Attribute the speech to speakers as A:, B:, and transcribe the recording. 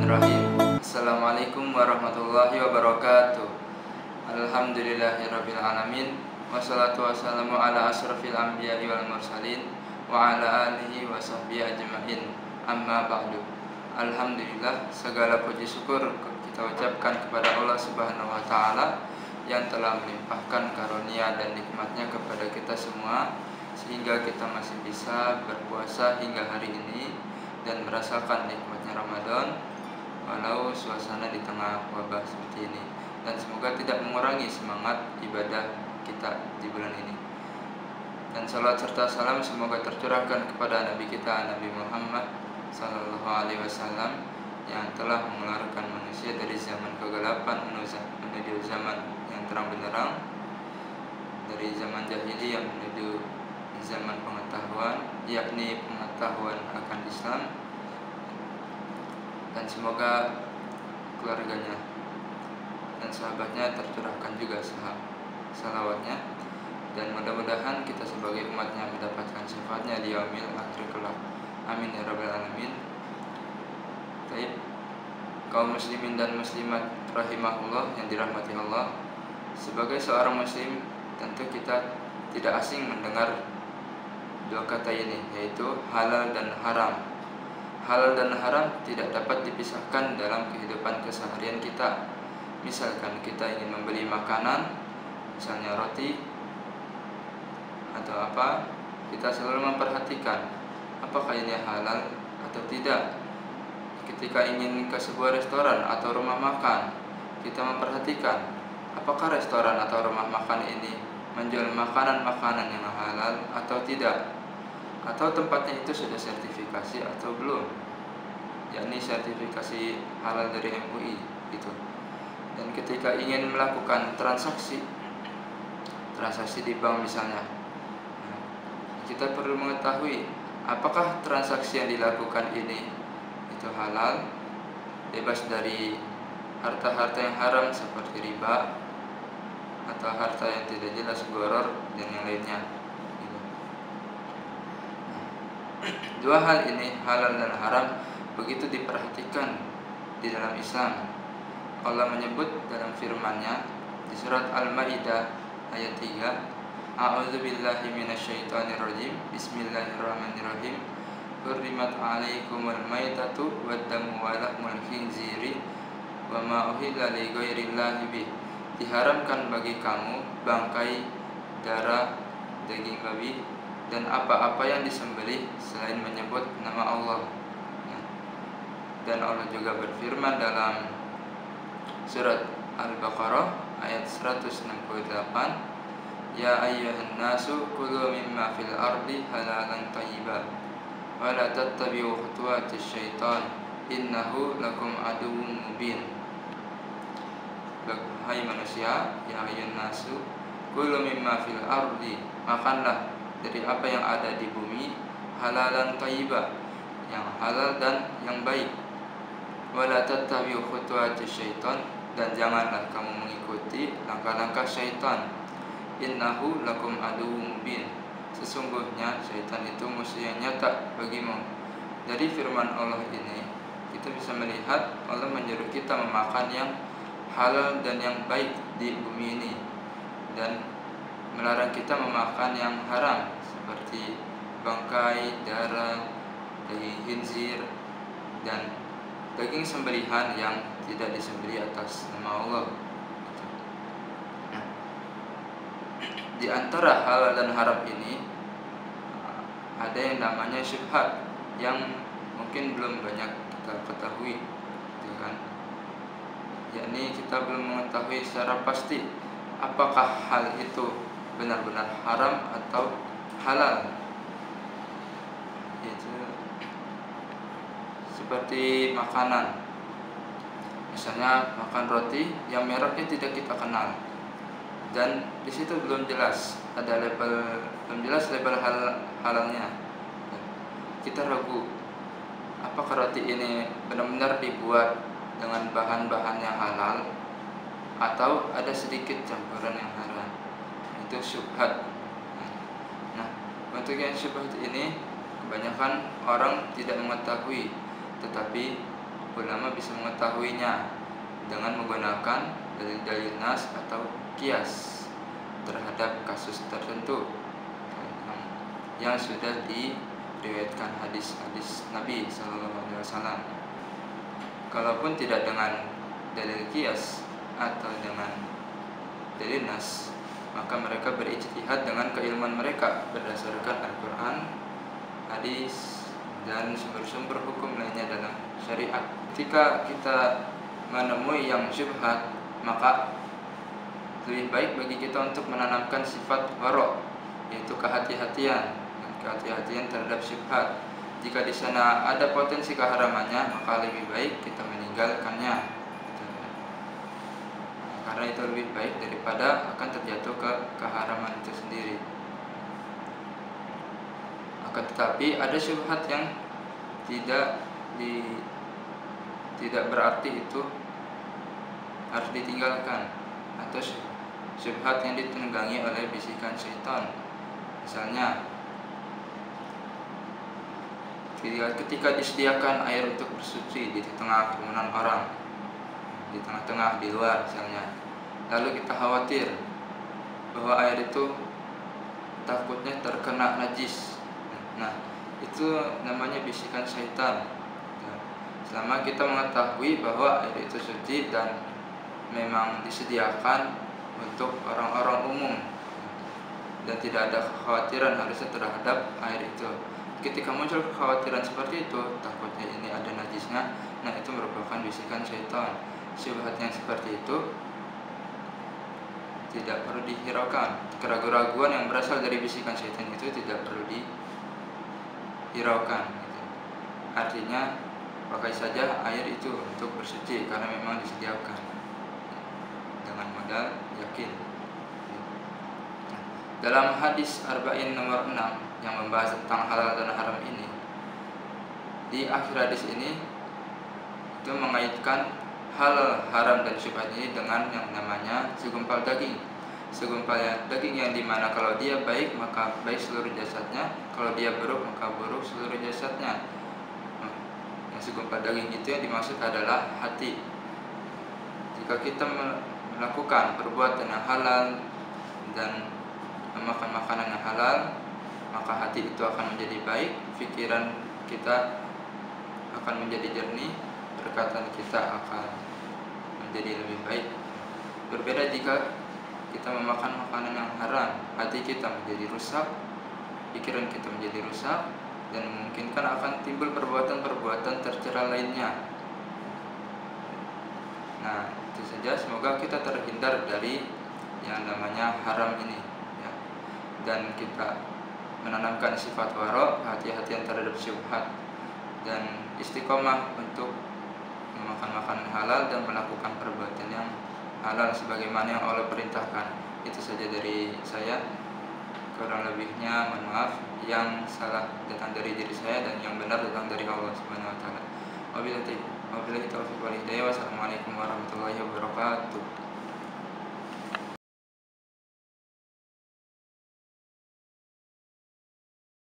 A: Bismillahirrahmanirrahim. Assalamualaikum warahmatullahi wabarakatuh. Alhamdulillahirabbil alamin. Wassalatu wassalamu ala asrofil anbiya'i wal mursalin wa ala alihi wa sahbihi ajma'in. Amma ba'du. Alhamdulillah, segala puji syukur kita ucapkan kepada Allah Subhanahu wa taala yang telah melimpahkan karunia dan nikmatnya kepada kita semua sehingga kita masih bisa berpuasa hingga hari ini dan merasakan nikmatnya Ramadan walau suasana di tengah wabah seperti ini, dan semoga tidak mengurangi semangat ibadah kita di bulan ini. Dan salat serta salam semoga tercurahkan kepada Nabi kita Nabi Muhammad sallallahu alaihi wasallam yang telah mengeluarkan manusia dari zaman kegelapan menuju zaman yang terang benderang, dari zaman jahiliyah menuju zaman pengetahuan, yakni pengetahuan akan Islam. Dan semoga keluarganya dan sahabatnya tercurahkan juga salawatnya, dan mudah-mudahan kita sebagai umatnya mendapatkan syafaatnya di yaumil akhir kelak. Amin ya rabbal alamin. Baik, kaum muslimin dan muslimat rahimahullah yang dirahmati Allah, sebagai seorang muslim tentu kita tidak asing mendengar dua kata ini, yaitu halal dan haram. Halal dan haram tidak dapat dipisahkan dalam kehidupan keseharian kita. Misalkan kita ingin membeli makanan, misalnya roti atau apa, kita selalu memperhatikan apakah ini halal atau tidak. Ketika ingin ke sebuah restoran atau rumah makan, kita memperhatikan apakah restoran atau rumah makan ini menjual makanan-makanan yang halal atau tidak, atau tempatnya itu sudah sertifikasi atau belum, yakni sertifikasi halal dari MUI itu. Dan ketika ingin melakukan transaksi di bank misalnya, kita perlu mengetahui apakah transaksi yang dilakukan ini itu halal, bebas dari harta-harta yang haram seperti riba atau harta yang tidak jelas, goror dan yang lainnya. Dua hal ini, halal dan haram, begitu diperhatikan di dalam Islam. Allah menyebut dalam firman-Nya di surat Al-Maidah ayat 3, A'udzubillahi minasyaitonirrajim. Bismillahirrahmanirrahim. Hurrimat 'alaikumul maitatu wad-damu wa lahmul khinziri wa ma uhilla li ghairillahi bih. Diharamkan bagi kamu bangkai, darah, daging babi, dan apa-apa yang disembelih selain menyebut nama Allah. Dan Allah juga berfirman dalam surat Al-Baqarah ayat 168, Ya ayyuhan nasu kulu mimma fil ardi halalan thayyiban wa la tattabi'u khutuwatis syaitan innahu lakum aduwwum mubin. Hai manusia, ya ayyuhan nasu kulu mimma fil ardi, makanlah dari apa yang ada di bumi, halalan thayyiban, yang halal dan yang baik, wala tattabi'u khutuwatis syaitan, dan janganlah kamu mengikuti langkah-langkah syaitan, innahu lakum aduwwum mubin, sesungguhnya syaitan itu musuh yang nyata bagimu. Dari firman Allah ini kita bisa melihat Allah menyuruh kita memakan yang halal dan yang baik di bumi ini, dan melarang kita memakan yang haram seperti bangkai, darah, daging khinzir, dan daging sembelihan yang tidak disembelih atas nama Allah. Di antara halal dan haram ini ada yang namanya syubhat yang mungkin belum banyak kita ketahui, gitu kan? Yakni kita belum mengetahui secara pasti apakah hal itu benar-benar haram atau halal. Itu seperti makanan, misalnya makan roti yang mereknya tidak kita kenal, dan di situ belum jelas label halalnya. Kita ragu apakah roti ini benar-benar dibuat dengan bahan-bahan yang halal atau ada sedikit campuran yang haram. Itu syubhat. Nah, untuk yang syubhat ini kebanyakan orang tidak mengetahui, tetapi ulama bisa mengetahuinya dengan menggunakan dalil-dalil nas atau kias terhadap kasus tertentu yang sudah diriwayatkan hadis-hadis Nabi SAW. Kalaupun tidak dengan dalil kias atau dengan dalil nas, maka mereka berijtihad dengan keilmuan mereka berdasarkan Al-Quran, hadis, dan sumber-sumber hukum lainnya dalam syariat. Ketika kita menemui yang syubhat, maka lebih baik bagi kita untuk menanamkan sifat wara', yaitu kehati-hatian terhadap syubhat. Jika di sana ada potensi keharamannya, maka lebih baik kita meninggalkannya, karena itu lebih baik daripada akan terjatuh ke keharaman itu sendiri. Akan tetapi ada syubhat yang tidak berarti itu harus ditinggalkan, atau syubhat yang ditunggangi oleh bisikan syaitan. Misalnya, ketika disediakan air untuk bersuci di tengah kerumunan orang, di tengah-tengah, di luar misalnya, lalu kita khawatir bahwa air itu takutnya terkena najis. Nah, itu namanya bisikan syaitan. Selama kita mengetahui bahwa air itu suci dan memang disediakan untuk orang-orang umum dan tidak ada kekhawatiran harusnya terhadap air itu, ketika muncul kekhawatiran seperti itu, takutnya ini ada najisnya, nah itu merupakan bisikan syaitan. Syubhat yang seperti itu tidak perlu dihiraukan. Keraguan-keraguan yang berasal dari bisikan syaitan itu tidak perlu dihiraukan. Artinya pakai saja air itu untuk bersuci karena memang disediakan dengan modal yakin. Dalam hadis Arba'in nomor 6 yang membahas tentang halal dan haram ini, di akhir hadis ini itu mengaitkan halal, haram, dan syubhat ini dengan yang namanya segumpal daging. Segumpal daging yang dimana kalau dia baik maka baik seluruh jasadnya, kalau dia buruk maka buruk seluruh jasadnya. Yang segumpal daging itu yang dimaksud adalah hati. Jika kita melakukan perbuatan yang halal dan memakan makanan yang halal, maka hati itu akan menjadi baik, pikiran kita akan menjadi jernih, perkataan kita akan menjadi lebih baik. Berbeda jika kita memakan makanan yang haram, hati kita menjadi rusak, pikiran kita menjadi rusak, dan memungkinkan akan timbul perbuatan-perbuatan tercela lainnya. Nah, itu saja. Semoga kita terhindar dari yang namanya haram ini, ya. Dan kita menanamkan sifat wara', hati-hatian terhadap syubhat, dan istiqomah untuk memakan makanan halal dan melakukan perbuatan yang halal sebagaimana yang Allah perintahkan. Itu saja dari saya. Kurang lebihnya mohon maaf. Yang salah datang dari diri saya dan yang benar datang dari Allah Subhanahu wa taala. Wabillahi taufiq wal hidayah. Wassalamualaikum warahmatullahi wabarakatuh.